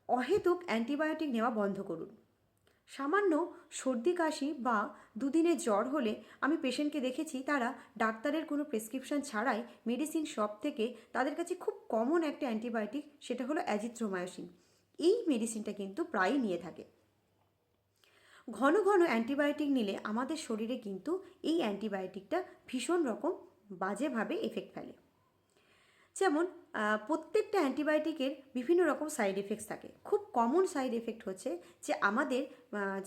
অহেতুক অ্যান্টিবায়োটিক নেওয়া বন্ধ করুন। সামান্য সর্দি কাশি বা দুদিনের জ্বর হলে আমি পেশেন্টকে দেখেছি তারা ডাক্তারের কোনো প্রেসক্রিপশন ছাড়াই মেডিসিন শপ থেকে তাদের কাছে খুব কমন একটা অ্যান্টিবায়োটিক, সেটা হলো অ্যাজিথ্রোমায়োসিন, এই মেডিসিনটা কিন্তু প্রায়ই নিয়ে থাকে। ঘন ঘন অ্যান্টিবায়োটিক নিলে আমাদের শরীরে কিন্তু এই অ্যান্টিবায়োটিকটা ভীষণ রকম বাজেভাবে এফেক্ট ফেলে। যেমন প্রত্যেকটা অ্যান্টিবায়োটিকের বিভিন্ন রকম সাইড এফেক্টস থাকে। খুব কমন সাইড এফেক্ট হচ্ছে যে আমাদের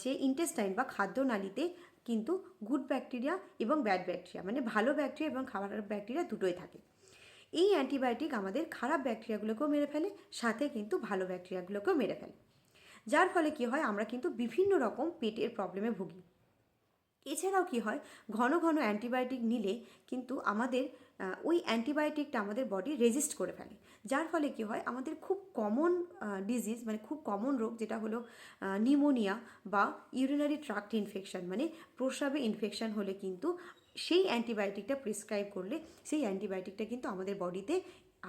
যে ইন্টেস্টাইন বা খাদ্যনালীতে কিন্তু গুড ব্যাকটেরিয়া এবং ব্যাড ব্যাকটেরিয়া, মানে ভালো ব্যাকটেরিয়া এবং খারাপ ব্যাকটেরিয়া দুটোই থাকে। এই অ্যান্টিবায়োটিক আমাদের খারাপ ব্যাকটেরিয়াগুলোকেও মেরে ফেলে, সাথে কিন্তু ভালো ব্যাকটেরিয়াগুলোকেও মেরে ফেলে। যার ফলে কী হয়, আমরা কিন্তু বিভিন্ন রকম পেটের প্রবলেমে ভুগি। এছাড়াও কী হয়, ঘন ঘন অ্যান্টিবায়োটিক নিলে কিন্তু আমাদের ওই অ্যান্টিবায়োটিকটা আমাদের বডি রেজিস্ট করে ফেলে। যার ফলে কী হয়, আমাদের খুব কমন ডিজিজ, মানে খুব কমন রোগ যেটা হলো নিউমোনিয়া বা ইউরিনারি ট্রাক্ট ইনফেকশন, মানে প্রস্রাবে ইনফেকশন হলে কিন্তু সেই অ্যান্টিবায়োটিকটা প্রেসক্রাইব করলে সেই অ্যান্টিবায়োটিকটা কিন্তু আমাদের বডিতে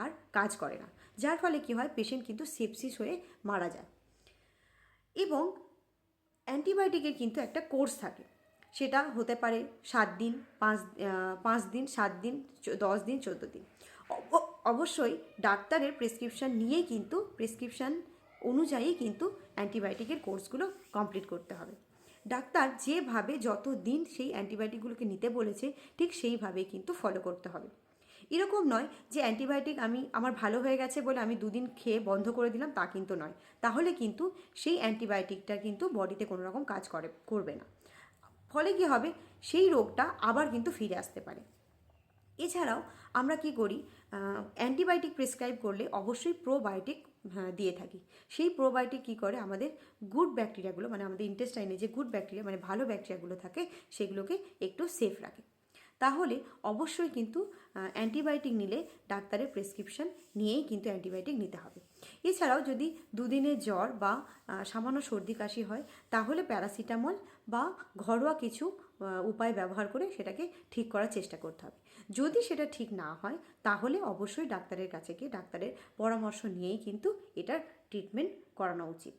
আর কাজ করে না। যার ফলে কী হয়, পেশেন্ট কিন্তু সেপসিস হয়ে মারা যায়। এবং অ্যান্টিবায়োটিকের কিন্তু একটা কোর্স থাকে, সেটা হতে পারে 7 দিন, 5 দিন, 7 দিন, 10 দিন, 14 দিন। অবশ্যই ডাক্তারের প্রেসক্রিপশান নিয়েই কিন্তু প্রেসক্রিপশান অনুযায়ী কিন্তু অ্যান্টিবায়োটিকের কোর্সগুলো কমপ্লিট করতে হবে। ডাক্তার যেভাবে যত দিন সেই অ্যান্টিবায়োটিকগুলোকে নিতে বলেছে ঠিক সেইভাবেই কিন্তু ফলো করতে হবে। এরকম নয় যে অ্যান্টিবায়োটিক আমার ভালো হয়ে গেছে বলে আমি 2 দিন খেয়ে বন্ধ করে দিলাম, তা কিন্তু নয়। তাহলে কিন্তু সেই অ্যান্টিবায়োটিকটা কিন্তু বডিতে কোনো রকম কাজ করবে না। ফলে কী হবে, সেই রোগটা আবার কিন্তু ফিরে আসতে পারে। এছাড়াও আমরা কি করি, অ্যান্টিবায়োটিক প্রেসক্রাইব করলে অবশ্যই প্রোবায়োটিক দিয়ে থাকি। সেই প্রোবায়োটিক কী করে, আমাদের গুড ব্যাকটেরিয়াগুলো, মানে আমাদের ইন্টেস্টাইনে যে গুড ব্যাকটেরিয়া, মানে ভালো ব্যাকটেরিয়াগুলো থাকে সেগুলোকে একটু সেফ রাখে। তাহলে অবশ্যই কিন্তু অ্যান্টিবায়োটিক নিলে ডাক্তারের প্রেসক্রিপশন নিয়েই কিন্তু অ্যান্টিবায়োটিক নিতে হবে। এছাড়াও যদি দুদিনের জ্বর বা সামান্য সর্দি কাশি হয়, তাহলে প্যারাসিটামল বা ঘরোয়া কিছু উপায় ব্যবহার করে সেটাকে ঠিক করার চেষ্টা করতে হবে। যদি সেটা ঠিক না হয়, তাহলে অবশ্যই ডাক্তারের কাছে গিয়ে ডাক্তারের পরামর্শ নিয়েই কিন্তু এটার ট্রিটমেন্ট করানো উচিত।